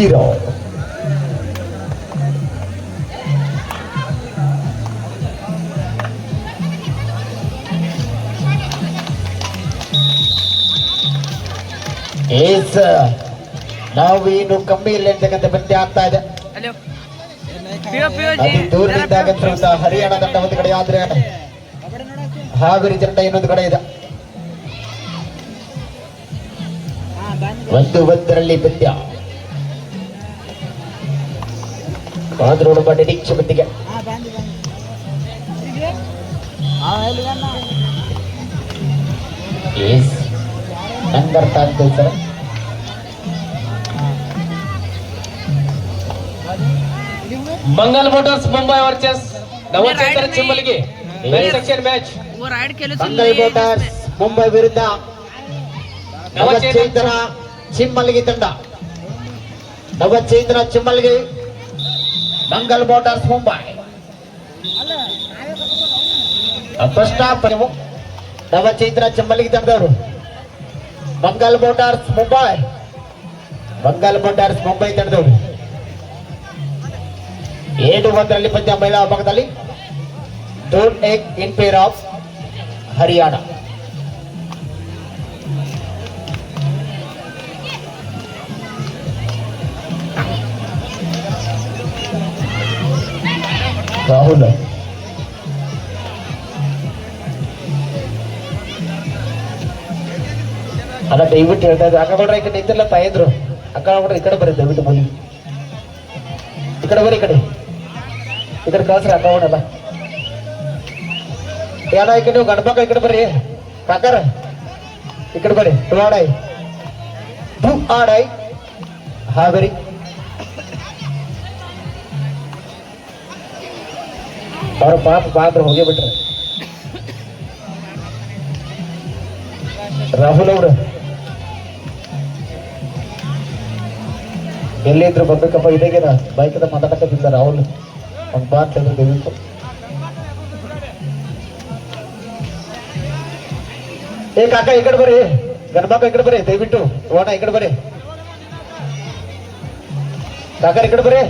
0. ನಾವು ಇನ್ನು ಕಮ್ಮಿ ಇಲ್ಲ ಅಂತಕ್ಕಂಥ ಪಂದ್ಯ ಆಗ್ತಾ ಇದೆ. ಅತಿ ದೂರದಿಂದ ಆಗತ್ತಿರುವಂತಹ ಹರಿಯಾಣ ತಂಡ ಒಂದು ಕಡೆ ಆದ್ರೆ ಹಾವೇರಿ ತಂಡ ಇನ್ನೊಂದು ಕಡೆ ಇದೆ. 1-1ರಲ್ಲಿ ಪಂದ್ಯ. ಕಾದ್ರೋಡು ನಿರೀಕ್ಷೆ ಬಂದಿಗೆ ನಂಗರ್ಥ ಆಗ್ತದೆ sir. Mangal Motors Mumbai versus Navachaitanya Chimmalgi main section match. Mangal Motors Mumbai ವಿರುದ್ಧ ನವಚೈತನ್ಯ ಚಿಮ್ಮಲ್ಗಿ ತಂಡ. ನವಚೈತನ್ಯ ಚಿಮ್ಮಲ್ಗಿ, ಮಂಗಲ್ ಮೋಟಾರ್ಸ್ ಮುಂಬೈ. ಫಸ್ಟ್ ಹಾಫ್ ನೀವು ನವಚೈತನ್ಯ ಚಿಮ್ಮಲ್ಗಿ ತಂಡದವರು. ಮಂಗಲ್ ಮೋಟಾರ್ಸ್ ಮುಂಬೈ, ಮಂಗಲ್ ಮೋಟಾರ್ಸ್ ಮುಂಬೈ ತಂಡದವರು. 7-1ರಲ್ಲಿ ಪಂದ್ಯ ಮಹಿಳಾ ಭಾಗದಲ್ಲಿ. Don't take in pair of Haryana. Rahul ಅಲ್ಲ ದಯವಿಟ್ಟು ಹೇಳ್ತಾ ಇದ್ರು. ಅಕ್ಕ ಈ ಕಡೆ ನಿಂತಿಲ್ಲ ತಾಯಿದ್ರು. ಅಕ್ಕ ಈ ಕಡೆ ಬರ್ರಿ ದಯವಿಟ್ಟು ಮಲಿ ಈ ಕಡೆ ಬರ್ರಿ. ಈ ಕಡೆ ಕಳ್ಸ್ರಿ ಅಕ್ಕ ಹೊಡಲ್ಲ. ಯಾರ ಈ ಕಡೆ ನೀವು ಗಣಪಕ್ಕ ಈ ಕಡೆ ಬರ್ರಿ. ಕಾಕಾರ ಈ ಕಡೆ ಬರ್ರಿ. ಟು ಆಡಾಯ್ ಹಾವೇರಿ. ಅವ್ರ ಪಾತ್ರ ಹೋಗೇ ಬಿಟ್ರೆ. ರಾಹುಲ್ ಅವರು ಎಲ್ಲಿದ್ರು ಬರ್ಬೇಕಪ್ಪ. ಇದೇಗೇನ ಬೈಕದ ಮಾತಾಡಕತ್ತಿದ್ದ ರಾಹುಲ್. ಒಂದು ಮಾತು ದಯವಿಟ್ಟು. ಏ ಕಾಕ ಈ ಕಡೆ ಬರ್ರಿ. ಗಣಮಕ್ಕ ಈ ಕಡೆ ಬರ್ರಿ ದಯವಿಟ್ಟು. ಓಣ ಈ ಕಡೆ ಬರ್ರಿ. ಕಾಕರ್ ಈ ಕಡೆ ಬರ್ರಿ.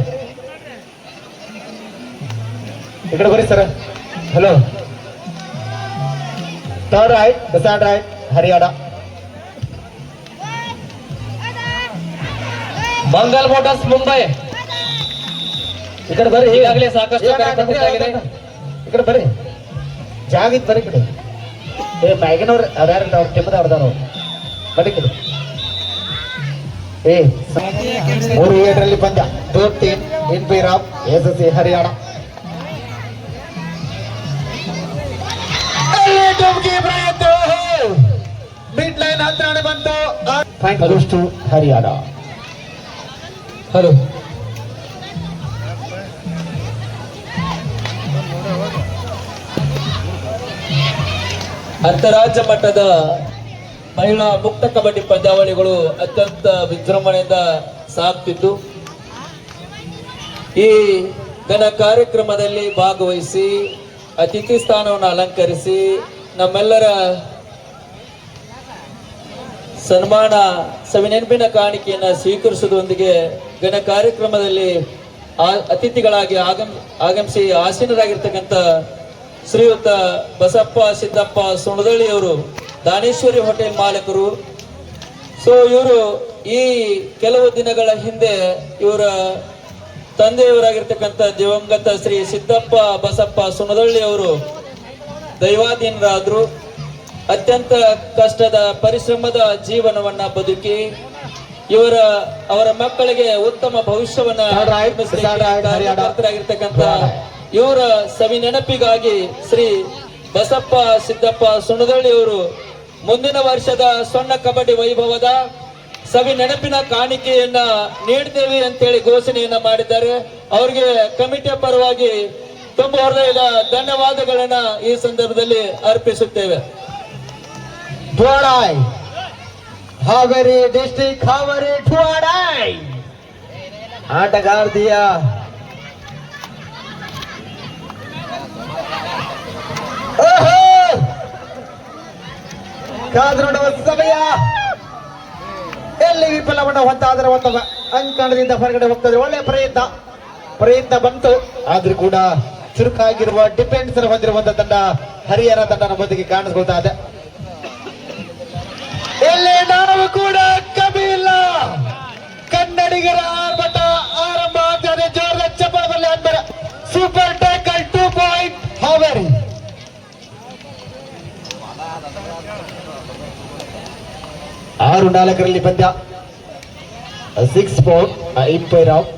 ಈ ಕಡೆ ಬರ್ರಿ sir. Hello. Third right, decide right Haryana. Mangal motors Mumbai ಈ ಕಡೆ ಬರ್ರಿ. ಈಗಾಗಲೇ ಸಾಕಷ್ಟು ಕಾರ್ಯಕ್ರಮಗಳಾಗಿದೆ. ಈ ಕಡೆ ಬರ್ರಿ. ಜಾಗ ಇತ್ತು ಬರ್ರಿ. ಈ ಕಡೆ ಏ ಮ್ಯಾಗಿನವ್ರು ಅವ್ಯಾರಿಲ್ಲ. ಅವ್ರ ಟೀಮದ ಅವ್ರದಾರ ಬರೀ ಕಡೆ. 3-7ರಲ್ಲಿ ಪಂದ್ಯ. Don't take in pair of SSC Haryana. Mid line ಹತ್ರ ಬಂತು. ಪಾಯಿಂಟ್ ಹರಿಯಾಣ. ಹಲೋ. ಅಂತರಾಜ್ಯ ಮಟ್ಟದ ಮಹಿಳಾ ಮುಕ್ತ ಕಬಡ್ಡಿ ಪಂದ್ಯಾವಳಿಗಳು ಅತ್ಯಂತ ವಿಜೃಂಭಣೆಯಿಂದ ಸಾಗುತ್ತಿದ್ದು, ಈ ಘನ ಕಾರ್ಯಕ್ರಮದಲ್ಲಿ ಭಾಗವಹಿಸಿ ಅತಿಥಿ ಸ್ಥಾನವನ್ನು ಅಲಂಕರಿಸಿ ನಮ್ಮೆಲ್ಲರ ಸನ್ಮಾನ ಸವಿನೆನಪಿನ ಕಾಣಿಕೆಯನ್ನು ಸ್ವೀಕರಿಸುವುದರೊಂದಿಗೆ ಘನ ಕಾರ್ಯಕ್ರಮದಲ್ಲಿ ಅತಿಥಿಗಳಾಗಿ ಆಗಮಿಸಿ ಆಸೀನರಾಗಿರ್ತಕ್ಕಂಥ ಶ್ರೀಯುತ ಬಸಪ್ಪ ಸಿದ್ದಪ್ಪ ಸುಣದಳ್ಳಿ ಅವರು, ದಾನೇಶ್ವರಿ ಹೋಟೆಲ್ ಮಾಲೀಕರು. ಸೊ ಇವರು ಈ ಕೆಲವು ದಿನಗಳ ಹಿಂದೆ ಇವರ ತಂದೆಯವರಾಗಿರ್ತಕ್ಕಂಥ ದಿವಂಗತ ಶ್ರೀ ಸಿದ್ದಪ್ಪ ಬಸಪ್ಪ ಸುಣದಳ್ಳಿ ಅವರು ದೈವಾಧೀನರಾದ್ರು. ಅತ್ಯಂತ ಕಷ್ಟದ ಪರಿಶ್ರಮದ ಜೀವನವನ್ನ ಬದುಕಿ ಅವರ ಮಕ್ಕಳಿಗೆ ಉತ್ತಮ ಭವಿಷ್ಯವನ್ನ ಕಾರ್ಯಕರ್ತರಾಗಿರ್ತಕ್ಕಂಥ ಇವರ ಸವಿ ನೆನಪಿಗಾಗಿ ಶ್ರೀ ಬಸಪ್ಪ ಸಿದ್ದಪ್ಪ ಸುಣದಳ್ಳಿ ಅವರು ಮುಂದಿನ ವರ್ಷದ ಸೊನ್ನ ಕಬಡ್ಡಿ ವೈಭವದ ಸವಿ ನೆನಪಿನ ಕಾಣಿಕೆಯನ್ನ ನೀಡ್ತೇವೆ ಅಂತೇಳಿ ಘೋಷಣೆಯನ್ನ ಮಾಡಿದ್ದಾರೆ. ಅವರಿಗೆ ಕಮಿಟಿಯ ಪರವಾಗಿ ತುಂಬ ಹೃದಯದ ಧನ್ಯವಾದಗಳನ್ನ ಈ ಸಂದರ್ಭದಲ್ಲಿ ಅರ್ಪಿಸುತ್ತೇವೆ. ಹಾವೇರಿ ಡಿಸ್ಟ್ರಿಕ್ಟ್, ಹಾವೇರಿ ಠುವಾಡಾಯ್ ಆಟಗಾರ್ದಿಯ ಕಾದು ನೋಡುವ ಸಮಯ. ಎಲ್ಲಿ ವಿಫಲವನ್ನು ಹೊತ್ತಾದ್ರೆ ಒಂದು ಅಂಕಣದಿಂದ ಹೊರಗಡೆ ಹೋಗ್ತದೆ. ಒಳ್ಳೆ ಪ್ರಯತ್ನ ಬಂತು, ಆದ್ರೂ ಕೂಡ ಚುರುಕಾಗಿರುವ ಡಿಫೆನ್ಸ್ ಹೊಂದಿರುವಂತಹ ತಂಡ ಹರಿಯಾಣ ತಂಡ ನಮ್ಮೊಂದಿಗೆ ಕಾಣಿಸ್ಕೊಳ್ತಾ ಇದೆ. ಇಲ್ಲಿ ನಾವು ಕೂಡ ಕಮ್ಮಿ ಇಲ್ಲ. ಕನ್ನಡಿಗರ ಆರ್ಭಟ ಆರಂಭ ಆಗ್ತದೆ. ಜೋರದ ಚಪ್ಪಲದಲ್ಲಿ ಅಂತಾರೆ ಸೂಪರ್ ಟ್ಯಾಕಲ್ 2 ಪಾಯಿಂಟ್ ಹಾವೇರಿ. 6-4 ಪಂದ್ಯ 6-4 ಇಂಪೈರ್ ಆಫ್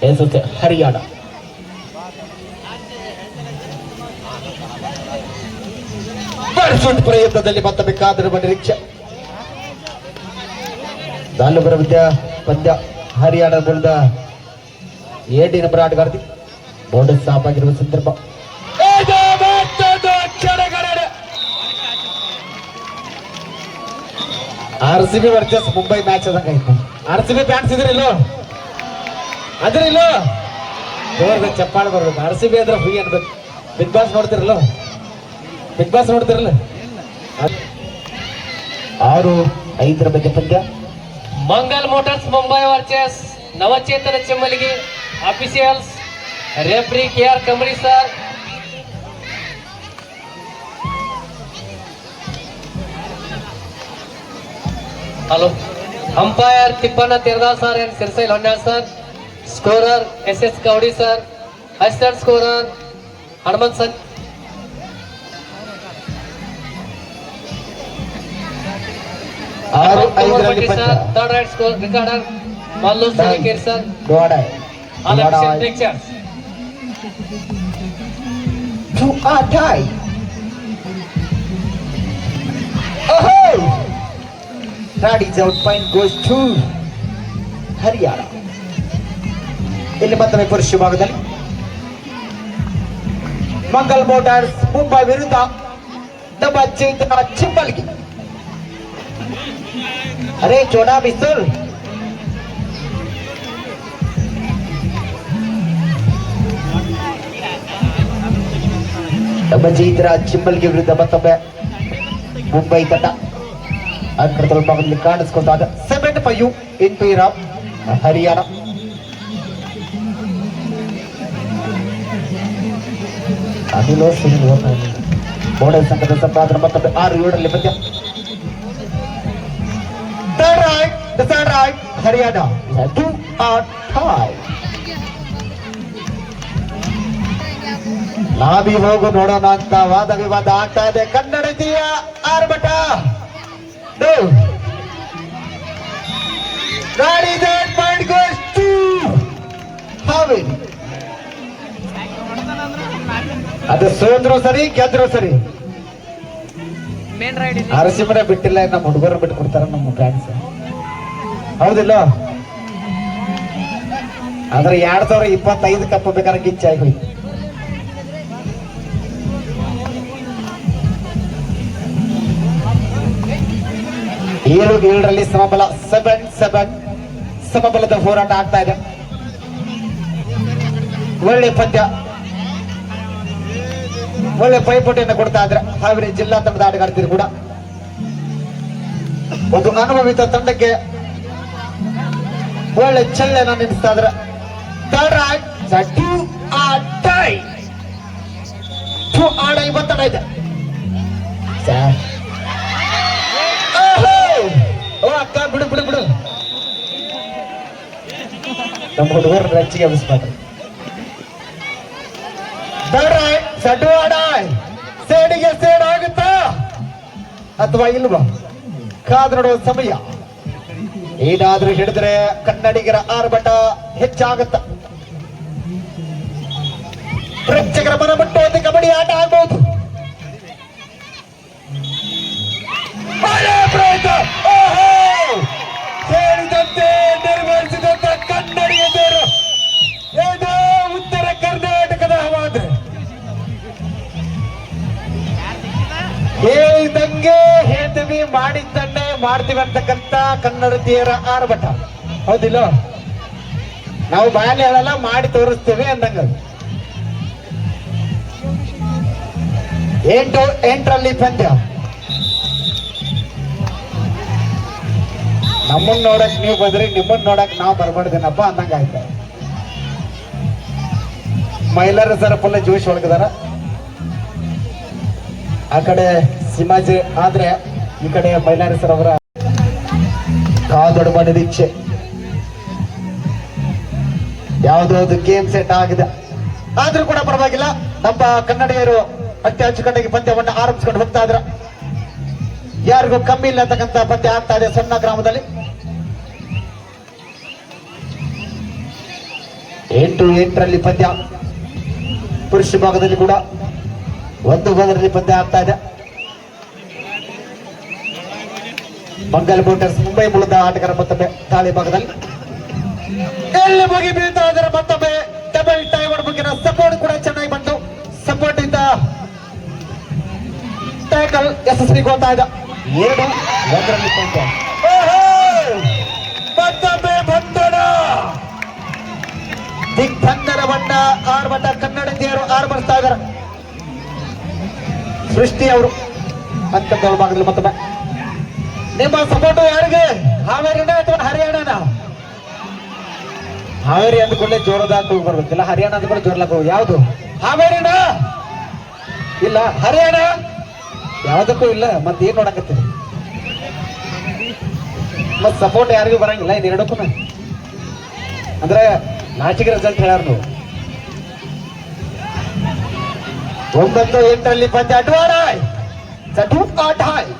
ಎಸ್ಎಸ್ ಹರಿಯಾಣ. ಪ್ರಯತ್ನದಲ್ಲಿ ಮತ್ತೊಮ್ಮೆ ಕಾದಿರುವ ನಿರೀಕ್ಷೆ. ನಾಲ್ವರ ಪಂದ್ಯ ಹರಿಯಾಣ ಮೂಲದ 7 ನಂಬರ್ ಆಟಗಾರ್ತಿ ಬೋನಸ್ ಸಾಫ್ ಆಗಿರುವ ಸಂದರ್ಭ. RCB ವರ್ಸಸ್ ಮುಂಬೈ ಮ್ಯಾಚ್ ಆದಂಗಾಯ್ತು. RCB ಫ್ಯಾನ್ಸ್ ಇದ್ರಿಲ್ಲೋ ಅದ್ರಿಲ್ಲೋ ಜೋರ್ದ ಚಪ್ಪಾಳೆ ಬರ್ಬೇಕು. RCB ಆದ್ರೆ ಹುಯಿ ಅನ್ಬೇಕು. ಬಿಗ್ ಬಾಸ್ ನೋಡ್ತಿರಲ್ಲ, ಬಿಗ್ ಬಾಸ್ ನೋಡ್ತಿರಲ್ಲ. 6-5 ಬಗ್ಗೆ ಪಂದ್ಯ. Mangal Motors Mumbai versus Navachetana Chimmalgi. Officials referee KR Kamari sir. Hello. Umpire Tippanna Tirdal sir and Sirsail Honnal sir. Scorer SS Kaudi sir. Assistant scorer Hanumant sir. Third right score recorder Mallu Salikere sir. All official pictures. To a tie. That is out point goes to Haryana. ಇಲ್ಲಿ ಮತ್ತೊಮ್ಮೆ ಪುರುಷ ಭಾಗದಲ್ಲಿ ಮಂಗಲ್ ಮೋಟಾರ್ಸ್ ಮುಂಬೈ ವಿರುದ್ಧ ನವಚೇತನ ಚಿಮ್ಮಲ್ಗಿ. ಅರೆ ಚೋಡಾ ಬಿಸ್ತೂಲ್. ನವಚೇತನ ಚಿಮ್ಮಲ್ಗಿ ವಿರುದ್ಧ ಮತ್ತೊಮ್ಮೆ ಮುಂಬೈ ತಂಡ ಅಂಕಣದಲ್ಲಿ ಭಾಗದಲ್ಲಿ ಕಾಣಿಸ್ಕೊಂಡಾಗ 7-5 ಇನ್ ಫೇವರ್ ಆಫ್ ಹರಿಯಾಣ. ಅನಿಲೋ ಸಿಂಗ್ ಬೋರ್ಡರ್ ಸಂಘದ ಸಂಪಾದನೆ ಮತ್ತೊಮ್ಮೆ 6-7 ಪಂದ್ಯ. Third right, Haryana 2-5. ನಾವಿ ಹೋಗು ನೋಡೋಣ ಅಂತ ವಾದ ವಿವಾದ ಆಗ್ತಾ ಇದೆ. ಕನ್ನಡತಿಯ ಆರ್ಭಟ. ಹಾವೇರಿ. ಅದು ಸೋದ್ರು ಸರಿ ಗೆದ್ರು ಸರಿ. ಅರಸಿಮರ ಬಿಟ್ಟಿಲ್ಲ, ನಮ್ಮ ಹುಡುಗರು ಬಿಟ್ಟು ಕೊಡ್ತಾರ ನಮ್ಮ ಫ್ಯಾನ್ಸ್. ಹೌದಿಲ್ಲ? ಆದ್ರೆ 2025 ಕಪ್ ಬೇಕಾದ್ರೆ ಗಿಚ್ಚಾಗಿ ಹೋಯ್ತು. ಏಳರಲ್ಲಿ ಸಮಬಲ 7-7 ಸಮಬಲದ ಹೋರಾಟ ಆಗ್ತಾ ಇದೆ. ಒಳ್ಳೆ ಪಂದ್ಯ, ಒಳ್ಳೆ ಪೈಪೋಟಿಯನ್ನು ಕೊಡ್ತಾ ಇದ್ರೆ ಹಾವೇರಿ ಜಿಲ್ಲಾ ತಂಡದ ಆಟಗಾರ್ತಿರು ಕೂಡ. ಒಂದು ಅನುಭವಿತ ತಂಡಕ್ಕೆ ಒಳ್ಳೆ ಚೆಲ್ಲೆನ ನಿಲ್ಲಿಸ್ತಾ ಇದ್ರೆ. ಆಡ ಇವತ್ತಡ ಇದೆ. ಅಕ್ಕ ಬಿಡು ಬಿಡು ಬಿಡು, ನಮ್ಮ ಹುಡುಗರ ರಚ್ಚಿಗೆ ಎಬ್ಬಿಸ್ಬಾರ್ದು. ಸಡ್ಡು ಆಡ ಸೇಡಿಗೆ ಸೇಡ್ ಆಗುತ್ತಾ ಅಥವಾ ಇಲ್ವಾ ಕಾದು ನೋಡುವ ಸಮಯ. ಏನಾದ್ರೂ ಹಿಡಿದ್ರೆ ಕನ್ನಡಿಗರ ಆರ್ಭಟ ಹೆಚ್ಚಾಗುತ್ತ. ಪ್ರೇಕ್ಷಕರ ಮನ ಮುಟ್ಟುವಂತೆ ಕಬಡ್ಡಿ ಆಟ ಆಗ್ಬಹುದು. ಹೇಳಿದಂತೆ ನಿರ್ವಹಿಸಿದಂತ ಕನ್ನಡಿಗರು. ಇದು ಉತ್ತರ ಕರ್ನಾಟಕದ ಹವಾದ್ರೆ ಹೇಳಿದಂಗೆ ಹೇಳ್ತೀವಿ, ಮಾಡಿದ್ದನ್ನೇ ಮಾಡ್ತೀವಿ ಅಂತಕ್ಕಂಥ ಕನ್ನಡತಿಯರ ಆರ್ಭಟ. ಹೌದಿಲ್ಲ? ನಾವು ಬಾಯಲ್ಲಿ ಹೇಳಲ್ಲ, ಮಾಡಿ ತೋರಿಸ್ತೀವಿ ಅಂದಂಗ. 8ರಲ್ಲಿ ಪಂದ್ಯ. ನಮ್ಮನ್ನ ನೋಡಕ್ ನೀವು ಬಂದ್ರಿ, ನಿಮ್ಮನ್ನ ನೋಡಕ್ ನಾವು ಬರ್ಬಾರ್ದೇನಪ್ಪ ಅಂದಂಗ ಆಯ್ತು. ಮೈಲಾರ ಸರ್ ಫುಲ್ ಜೋಶ್ ಒಳಗದಾರ. ಆ ಕಡೆ ಸಿಮಾಜಿ ಆದ್ರೆ ಈ ಕಡೆ ಮೈಲಾರ ಸರ್ ಅವರ ಕಾದೊಡಬ ನಿರೀಕ್ಷೆ. ಯಾವ್ದಾವ್ದು ಗೇಮ್ ಸೆಟ್ ಆಗಿದೆ ಆದ್ರೂ ಕೂಡ ಪರವಾಗಿಲ್ಲ. ನಮ್ಮ ಕನ್ನಡಿಗರು ಅತಿ ಅಚ್ಚುಕಟ್ಟಾಗಿ ಪಂದ್ಯವನ್ನು ಆರಂಭಿಸ್ಕೊಂಡು ಹೋಗ್ತಾ ಇದ್ರ. ಯಾರಿಗೂ ಕಮ್ಮಿ ಇಲ್ಲ ಅಂತಕ್ಕಂಥ ಪಂದ್ಯ ಆಗ್ತಾ ಇದೆ ಸಣ್ಣ ಗ್ರಾಮದಲ್ಲಿ. 8-8ರಲ್ಲಿ ಪಂದ್ಯ. ಪುರುಷ ಭಾಗದಲ್ಲಿ ಕೂಡ 1-1ರಲ್ಲಿ ಪಂದ್ಯ ಆಗ್ತಾ ಇದೆ. ಮಂಗಲ್ ಮೋಟರ್ಸ್ ಮುಂಬೈ ಮೂಲದ ಆಟಗಾರ ಮತ್ತೊಮ್ಮೆ ತಾಳಿ ಭಾಗದಲ್ಲಿ ಎಲ್ಲಿ ಮುಗಿ ಬೀಳ್ತಾ ಇದ್ದಾರೆ. ಮತ್ತೊಮ್ಮೆ ಡಬಲ್ ಟೈವರ್ ಮುಗಿನ ಸಪೋರ್ಟ್ ಕೂಡ ಚೆನ್ನಾಗಿ ಬಂತು. ಸಪೋರ್ಟ್ ಇಂದ ಟ್ಯಾಕಲ್ ಯಶಸ್ವಿಗೊಳ್ತಾ ಇದೆ. 2-1ರಲ್ಲಿ ಪಂದ್ಯ. ಮತ್ತೊಮ್ಮೆ ಬಂಧನ ದಿಗ್ಬಂಧನವನ್ನ ಆರ್ಭಟ ಕನ್ನಡಿಗರು ಆರ್ಭಟಿಸ್ತಾ ಇದ್ದಾರೆ. ಸೃಷ್ಟಿ ಅವರು ಅಂತಂದ ಭಾಗದಲ್ಲಿ ಮತ್ತೊಮ್ಮೆ ನಿಮ್ಮ ಸಪೋರ್ಟ್ ಯಾರಿಗೆ? ಹಾವೇರಿನ ಅಥವಾ ಹರಿಯಾಣನ? ಹಾವೇರಿ ಅಂದ್ಕೊಂಡೆ ಜೋರದಾಗ ಹೋಗಿ ಬರ್ಬೇಕಿಲ್ಲ, ಹರಿಯಾಣ ಅಂದ್ಕೊಂಡು ಜೋರ್ಲಾಗ ಹೋಗಿ. ಯಾವುದು? ಹಾವೇರಿನ ಇಲ್ಲ, ಹರಿಯಾಣ ಯಾವ್ದಕ್ಕೂ ಇಲ್ಲ. ಮತ್ತೆ ಏನ್ ನೋಡಕತ್ತೀರಿ? ಮತ್ ಸಪೋರ್ಟ್ ಯಾರಿಗೂ ಬರಂಗಿಲ್ಲ ಇದೆರಡಕ್ಕೂ. ಅಂದ್ರೆ ನಾಚಿಕೆ ರಿಸಲ್ಟ್ ಹೇಳ್ಯಾರ ನೀವು. 9-8ರಲ್ಲಿ ಪಂದ್ಯ. ಅಡ್ವಾಡಾಯ್ ಚಟು ಆಟಾಯ್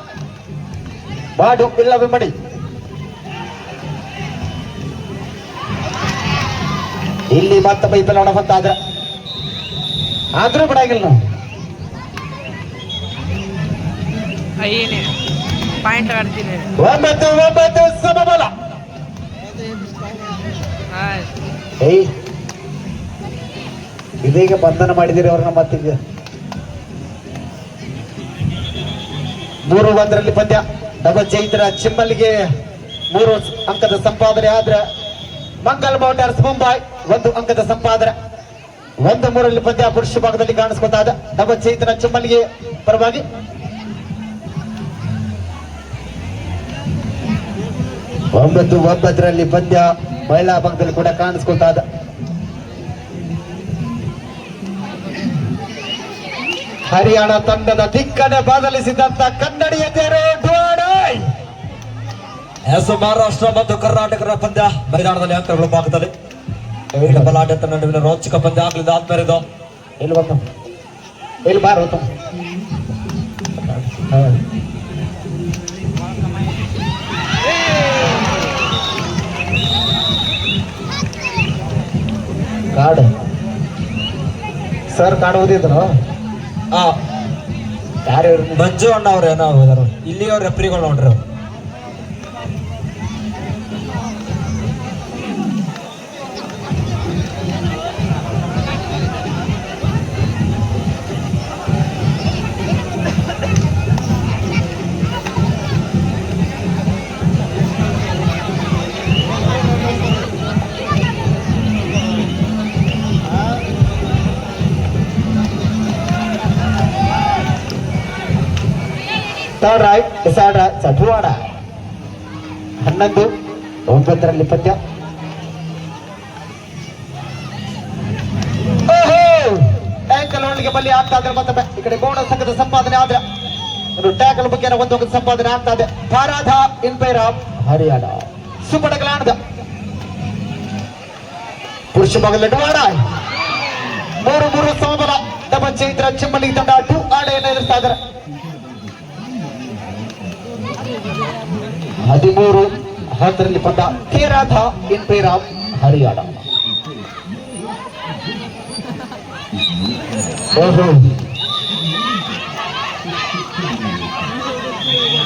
ಬಾಡು ಇಲ್ಲ ಬಿಂಬಡಿ. ಇಲ್ಲಿ ಮತ್ತೆ ಬೈಬಲ್ ನೋಡ ಬಂತಾದ್ರ ಆದ್ರೂ ಬಿಡಂಗಿಲ್ಲ ನಾವು. ಪಾಯಿಂಟ್ ಆಡ್ತೀನಿ. 9-9 ಸಮಬಲ. ಏಯ್ ಇದೀಗ ಬಂಧನ ಮಾಡಿದಿರಿ ಅವ್ರನ್ನ. ಮತ್ತೀಗ 3-1ರಲ್ಲಿ ಪಂದ್ಯ. ಡಬಲ್ ಚೈತ್ರ ಚಿಮ್ಮಲ್ಗೆ 3 ಅಂಕದ ಸಂಪಾದನೆ ಆದ್ರೆ ಮಂಗಲ್ ಮೋಟಾರ್ಸ್ ಮುಂಬೈ 1 ಅಂಕದ ಸಂಪಾದನೆ. 1-3ರಲ್ಲಿ ಪಂದ್ಯ ಪುರುಷ ಭಾಗದಲ್ಲಿ ಕಾಣಿಸ್ಕೊತಾ ಇದೆ. ಡಬಲ್ ಚೈತ್ರ ಚಿಮ್ಮಲ್ಗೆ ಪರವಾಗಿ 9-9ರಲ್ಲಿ ಪಂದ್ಯ ಮಹಿಳಾ ಭಾಗದಲ್ಲಿ ಕೂಡ ಕಾಣಿಸ್ಕೊತಾ ಇದೆ. ಹರಿಯಾಣ ತಂಡದ ದಿಕ್ಕನ್ನು ಬದಲಿಸಿದಂತ ಕನ್ನಡಿಯರು ಮಹಾರಾಷ್ಟ್ರ ಮತ್ತು ಕರ್ನಾಟಕದ ಪಂದ್ಯ ಮೈದಾನದಲ್ಲಿ ಅಂಕಗಳು ಬಾಗುತ್ತದೆ. ಬಲಾಢ್ಯತ ನಡುವಿನ ರೋಚಕ ಪಂದ್ಯ ಆಗಲಿದೆ. ಆದ್ಮೇಲೆ ಎಲ್ಲಿ ಬಂದ ಎಲ್ಲಿ ಬಾರ ಕಾಡು ಸರ್ ಕಾಡು ಓದಿದ್ರು. ಯಾರು ಮಂಜು ಅಣ್ಣ ಅವ್ರು ಏನೋ ಹೋದಾರ. ಇಲ್ಲಿ ಅವ್ರ ರೆಫ್ರಿಗಳು ನೋಡ್ರಿ. ಥರ್ಡ್ ರೈಟ್ ಚಟುವಾಡ 11-9ರಲ್ಲಿ ಪಂದ್ಯ. ಟ್ಯಾಕಲ್ ಒಳಗೆ ಬಲ್ಲಿ ಆಗ್ತಾ ಇದ್ರೆ ಮತ್ತೊಮ್ಮೆ ಈ ಕಡೆ ಗೋಣ ಸಂಘದ ಸಂಪಾದನೆ ಆದ್ರೆ ಟ್ಯಾಕಲ್ ಬಗ್ಗೆ 1 ಅಂಕದ ಸಂಪಾದನೆ ಆಗ್ತಾ ಇದೆ. ಭಾರತ ಇನ್ಪೈರ್ ಆಫ್ ಹರಿಯಾಣ ಸುಪಡಗಲಾಣದ ಪುರುಷ ಭಾಗದಲ್ಲಿ ಅಡ್ವಾಡ 3-3 ಸಮಬಲ. ಡಬಲ್ ಚೈತ್ರ ಚಿಮ್ಮಲಿ ತಂಡ 2 ಆಡೆಯನ್ನು ಎದುರಿಸ್ತಾ ಇದ್ದಾರೆ. 13-10ರಲ್ಲಿ ಪಂದ್ಯ. ಕೇರಾಧ ಇನ್ಪೈರ್ ಆಫ್ ಹರಿಯಾಣ.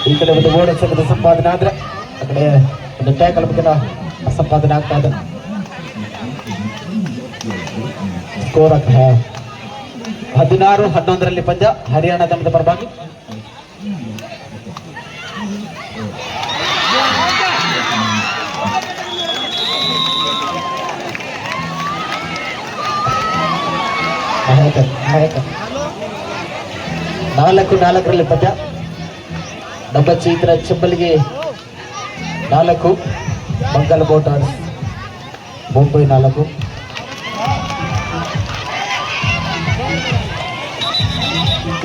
ಈ ಕಡೆ ಒಂದು ಗೋಡೆ ಸಂಘದ ಸಂಪಾದನೆ ಆದ್ರೆ ಆ ಕಡೆ ಒಂದು ಟ್ಯಾಕಲ್ ಬಗ್ಗೆ ಸಂಪಾದನೆ ಆಗ್ತಾ ಇದೆ. ಸ್ಕೋರ್ 16-11ರಲ್ಲಿ ಪಂದ್ಯ ಹರಿಯಾಣ ತಂಡದ ಪರವಾಗಿ. ನಾಲ್ಕು 4ರಲ್ಲಿ ಪಂದ್ಯ. ಡಬಲ್ ಚೈತ್ರ ಚಿಮ್ಮಲ್ಗೆ 4 ಮಂಗಲ್ ಮೋಟಾರ್ಸ್ ಮುಂಬೈ 4.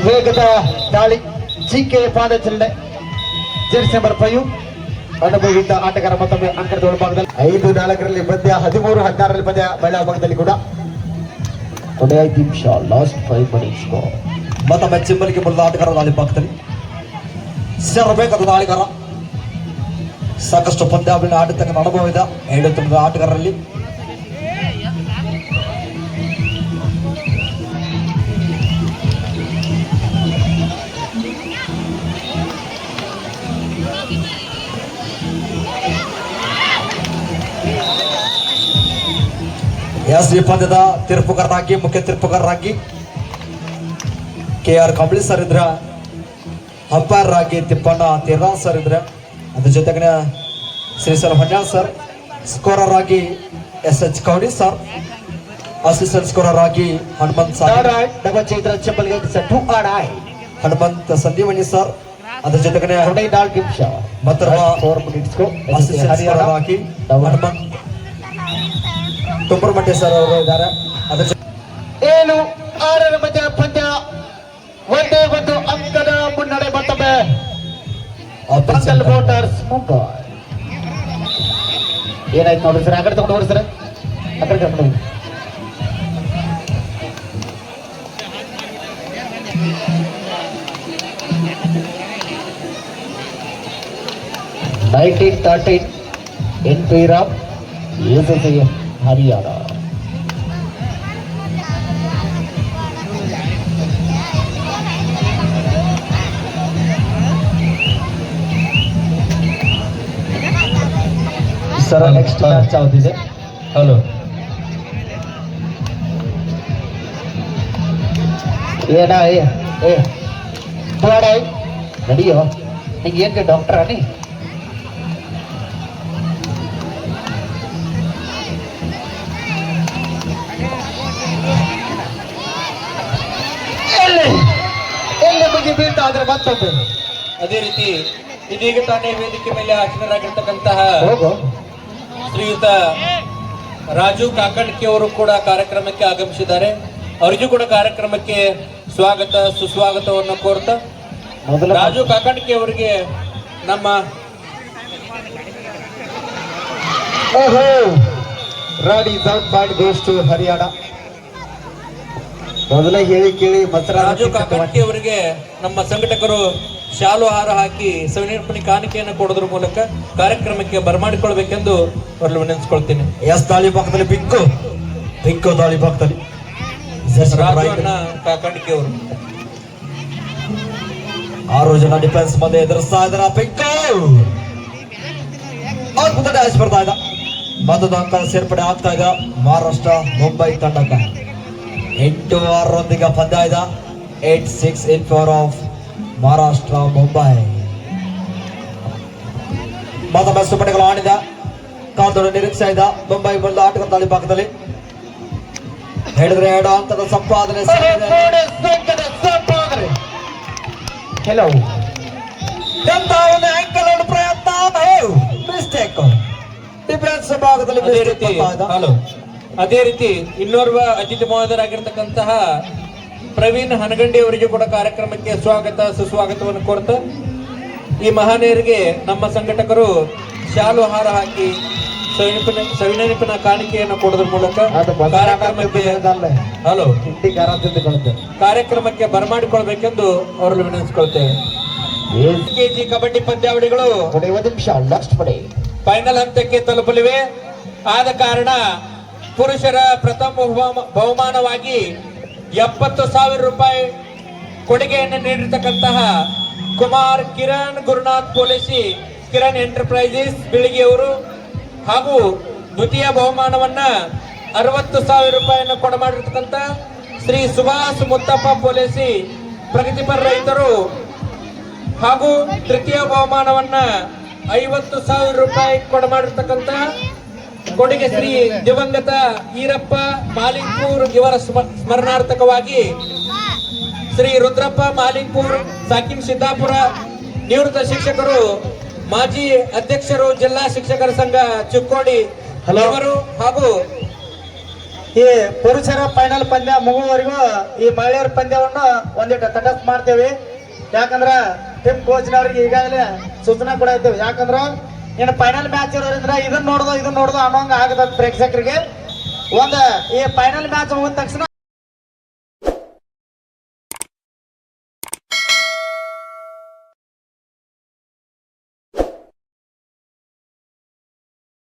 ವೇಗದ ದಾಳಿ ಜಿಕೆ ಪಾದಚಲನೆ ಜೆರ್ಸಿ ನಂಬರ್ 5 ಅನುಭವಿತ ಆಟಗಾರ ಮತ್ತೊಮ್ಮೆ ಅಂಕಣದ ಒಳಭಾಗದಲ್ಲಿ 5-4ರಲ್ಲಿ ಪಂದ್ಯ, 13-16ರಲ್ಲಿ ಪಂದ್ಯ ಮಹಿಳಾ ಭಾಗದಲ್ಲಿ ಕೂಡ. ಕೊನೆಯ 5 ನಿಮಿಷ, ಲಾಸ್ಟ್ 5 ಮಿನಿಟ್ಸ್. ಮತ್ತೊಮ್ಮೆ ಚಿಮ್ಮಲಿಗೆ ಬರೆದ ಆಟಗಾರ ದಾಳಿ ಭಾಗದಲ್ಲಿ ಸೇರಬೇಕಾದ ದಾಳಿಗಾರ. ಸಾಕಷ್ಟು ಪಂದ್ಯಾವಳಿನ ಆಡತಕ್ಕಂಥ ಅನುಭವ ಇದೆ 7 ತಂಡದ ಆಟಗಾರರಲ್ಲಿ. ಈ ಪಂದ್ಯದ ತೀರ್ಪುಗಾರರಾಗಿ, ಮುಖ್ಯ ತೀರ್ಪುಗಾರರಾಗಿ KR ಕಂಬಳಿ ಸರ್ ಇದ್ರ, ಅಂಪೈರ್ ಆಗಿ ತಿಪ್ಪಣ್ಣ ತಿರ್ರಾಜ್ ಸರ್ ಇದ್ರೆ, ಅದ್ರ ಜೊತೆಗೆ ಶ್ರೀಸರ್ ಹೊನ್ಯಾಳ್ ಸರ್, ಸ್ಕೋರರ್ ಆಗಿ SH ಕೌಡಿ ಸರ್, ಅಸಿಸ್ಟೆಂಟ್ ಸ್ಕೋರರ್ ಆಗಿ ಹನುಮಂತ್ ಹನುಮಂತ್ ಸಂದೀವನಿ ಸರ್, ಅದ್ರ ಜೊತೆಗೆ ಮತ್ತು ಅಸಿಸ್ಟೆಂಟ್ ಸ್ಕೋರರ್ ಆಗಿ ಹನುಮಂತ್ ತುಪ್ಪರಮಟ್ಟೆ ಸರ್ ಅವರು ಇದ್ದಾರೆ. ಅದ್ರ 7-6ರ ಮಧ್ಯ ಪಂದ್ಯ, ಒಂದೇ ಒಂದು ಅಂಕದ ಮುನ್ನಡೆ. ಮತ್ತೊಮ್ಮೆ ಮಂಗಲ್ ಮೋಟಾರ್ಸ್ ಮುಂಬೈ. ಏನಾಯ್ತು ನೋಡ್ರಿ ಸರ್, ಆ ಕಡೆ ತಗೊಂಡು ಹೋಗ್ರಿ ಸರ್, ಆ ಕಡೆ ತಗೊಂಡು ಹೋಗಿ. NP Rao UCCF Haryana. Sir next match ಯಾವುದಿದೆ? ಹಲೋ, ಏನ ಏ ಬೇಡ ನಡಿಯೋ, ನಿಂಗೆ ಏನ್ಗೆ ಡಾಕ್ಟರ್ ನೀ? ಎಲ್ಲಿ ಮುಗಿ ಬೀಳ್ತಾ ಆದ್ರೆ ಮತ್ತೊಂದು. ಅದೇ ರೀತಿ ಇದೀಗ ತಾನೇ ವೇದಿಕೆ ಮೇಲೆ ಹಾಜರಾಗಿರ್ತಕ್ಕಂತಹ ಹೋಗು ಶ್ರೀಯುತ ರಾಜು ಕಾಕಣ್ಕಿ ಅವರು ಕೂಡ ಕಾರ್ಯಕ್ರಮಕ್ಕೆ ಆಗಮಿಸಿದ್ದಾರೆ. ಅವರಿಗೂ ಕೂಡ ಕಾರ್ಯಕ್ರಮಕ್ಕೆ ಸ್ವಾಗತ ಸುಸ್ವಾಗತವನ್ನು ಕೋರ್ತಾ, ರಾಜು ಕಾಕಣ್ಕಿ ಅವರಿಗೆ ನಮ್ಮ ರಾಡಿ south point goes to Haryana. ಮೊದಲೇ ಹೇಳಿ ಕೇಳಿ ರಾಜು ಕಾಕಣ್ಕಿ ಅವರಿಗೆ ನಮ್ಮ ಸಂಘಟಕರು ಶಾಲು ಹಾರ ಹಾಕಿ ಸವಿನರ್ಪಣೆ ಕಾಣಿಕೆಯನ್ನು ಕೊಡೋದ್ರ ಮೂಲಕ ಕಾರ್ಯಕ್ರಮಕ್ಕೆ ಬರಮಾಡಿಕೊಳ್ಬೇಕೆಂದು ಅವರಲ್ಲಿ ವಿನಂತಿಸ್ಕೊಳ್ತೀನಿ. ದಾಳಿ ಭಾಗದಲ್ಲಿ ಪಿಂಕು ದಾಳಿ ಭಾಗದಲ್ಲಿ ರಾಜಣ್ಣ ಕಾಕಣ್ಕಿ ಅವರು 6 ಜನ ಡಿಫೆನ್ಸ್ ಮಧ್ಯೆ ಎದುರಿಸ್ತಾ ಇದ್ದಾರೆ. ಪಿಂಕು ಅದ್ಭುತ ಡ್ಯಾಶ್ ಬರ್ತಾ ಇದ್ದ. ಮತ್ತೊಂದು ಅಂಕ ಸೇರ್ಪಡೆ ಆಗ್ತಾ ಇದೆ ಮಹಾರಾಷ್ಟ್ರ ಮುಂಬೈ ತಂಡಕ್ಕೆ. 8-6ರೊಂದಿಗೆ ಪಂದ್ಯ ಇದೆ. 8-6 ಇನ್ ಫೇವರ್ ಆಫ್ ಮಹಾರಾಷ್ಟ್ರ ಮುಂಬೈ. ಮತ್ತೊಮ್ಮೆ ಸುಪಟಗಳು ಆಡಿದ ಕಾಂತೋಡ ನಿರೀಕ್ಷೆ ಇದೆ ಮುಂಬೈ ಬಂದ ಆಟಗಾರ ದಾಳಿ ಭಾಗದಲ್ಲಿ. ಹೇಳಿದ್ರೆ 2 ಅಂಕದ ಸಂಪಾದನೆ. ಕೆಲವು ಎಂತ ಒಂದು ಆಂಕಲ್ ಪ್ರಯತ್ನ, ಮಿಸ್ಟೇಕ್ ಡಿಫೆನ್ಸ್ ಭಾಗದಲ್ಲಿ. ಅದೇ ರೀತಿ ಇನ್ನೋರ್ವ ಅತಿಥಿ ಮಹೋದಯರಾಗಿರ್ತಕ್ಕಂತಹ ಪ್ರವೀಣ್ ಹನಗಂಡಿ ಅವರಿಗೆ ಕೂಡ ಕಾರ್ಯಕ್ರಮಕ್ಕೆ ಸ್ವಾಗತ ಸುಸ್ವಾಗತವನ್ನು ಕೋರ್ತಾ, ಈ ಮಹಾನೀಯರಿಗೆ ನಮ್ಮ ಸಂಘಟಕರು ಶಾಲು ಹಾರ ಹಾಕಿ ಸವಿನೆನಪಿನ ಕಾಣಿಕೆಯನ್ನು ಕೊಡೋದ್ರ ಮೂಲಕ ಕಾರ್ಯಕ್ರಮಕ್ಕೆ ಬರಮಾಡಿಕೊಳ್ಬೇಕೆಂದು ಅವರಲ್ಲಿ ವಿನಂತಿಸಿಕೊಳ್ತೇವೆ. ಕೆಜಿ ಕಬಡ್ಡಿ ಪಂದ್ಯಾವಳಿಗಳು ಫೈನಲ್ ಹಂತಕ್ಕೆ ತಲುಪಲಿವೆ. ಆದ ಕಾರಣ ಪುರುಷರ ಪ್ರಥಮ ಬಹುಮಾನವಾಗಿ 70,000 ರೂಪಾಯಿ ಕೊಡುಗೆಯನ್ನು ನೀಡಿರ್ತಕ್ಕಂತಹ ಕುಮಾರ್ ಕಿರಣ್ ಗುರುನಾಥ್ ಪೊಲೀಸಿ ಕಿರಣ್ ಎಂಟರ್ಪ್ರೈಸಸ್ ಬಿಳಿಗಿಯವರು ಹಾಗೂ ದ್ವಿತೀಯ ಬಹುಮಾನವನ್ನ 60,000 ರೂಪಾಯಿಯನ್ನು ಕೊಡಮಾಡಿರ್ತಕ್ಕಂಥ ಶ್ರೀ ಸುಭಾಷ್ ಮುತ್ತಪ್ಪ ಪೊಲೀಸಿ ಪ್ರಗತಿಪರ ರೈತರು ಹಾಗೂ ತೃತೀಯ ಬಹುಮಾನವನ್ನ 50,000 ರೂಪಾಯಿ ಕೊಡಮಾಡಿರ್ತಕ್ಕಂಥ ಕೊಡುಗೆ ಶ್ರೀ ದಿವಂಗತ ಈರಪ್ಪ ಮಾಲಿಂಗ್ಪುರ್ ಇವರ ಸ್ಮರಣಾರ್ಥಕವಾಗಿ ಶ್ರೀ ರುದ್ರಪ್ಪ ಮಾಲಿಂಗ್ಪುರ್ ಸಾಕಿನ್ ಸಿದ್ದಾಪುರ ನಿವೃತ್ತ ಶಿಕ್ಷಕರು ಮಾಜಿ ಅಧ್ಯಕ್ಷರು ಜಿಲ್ಲಾ ಶಿಕ್ಷಕರ ಸಂಘ ಚಿಕ್ಕೋಡಿ Hello. ಇವರು ಹಾಗೂ ಈ ಪುರುಷರ ಫೈನಲ್ ಪಂದ್ಯ ಮುಗುವವರೆಗೂ ಈ ಮಹಿಳೆಯರ ಪಂದ್ಯವನ್ನು ಒಂದಿಟ್ಟು ತಟಸ್ಥ ಮಾಡ್ತೇವೆ. ಯಾಕಂದ್ರ ಟೀಮ್ ಕೋಚ್ನವ್ರಿಗೆ ಈಗಾಗಲೇ ಸೂಚನೆ ಕೂಡ ಇದ್ದೇವೆ. ಯಾಕಂದ್ರ ಇನ್ನು ಫೈನಲ್ ಮ್ಯಾಚ್ ಇರೋದ್ರಿಂದ ಇದನ್ನ ನೋಡ್ದು ಅನ್ನೋಂಗ ಆಗದ ಪ್ರೇಕ್ಷಕರಿಗೆ. ಈ ಫೈನಲ್ ಮ್ಯಾಚ್ ಮುಗಿದ ತಕ್ಷಣ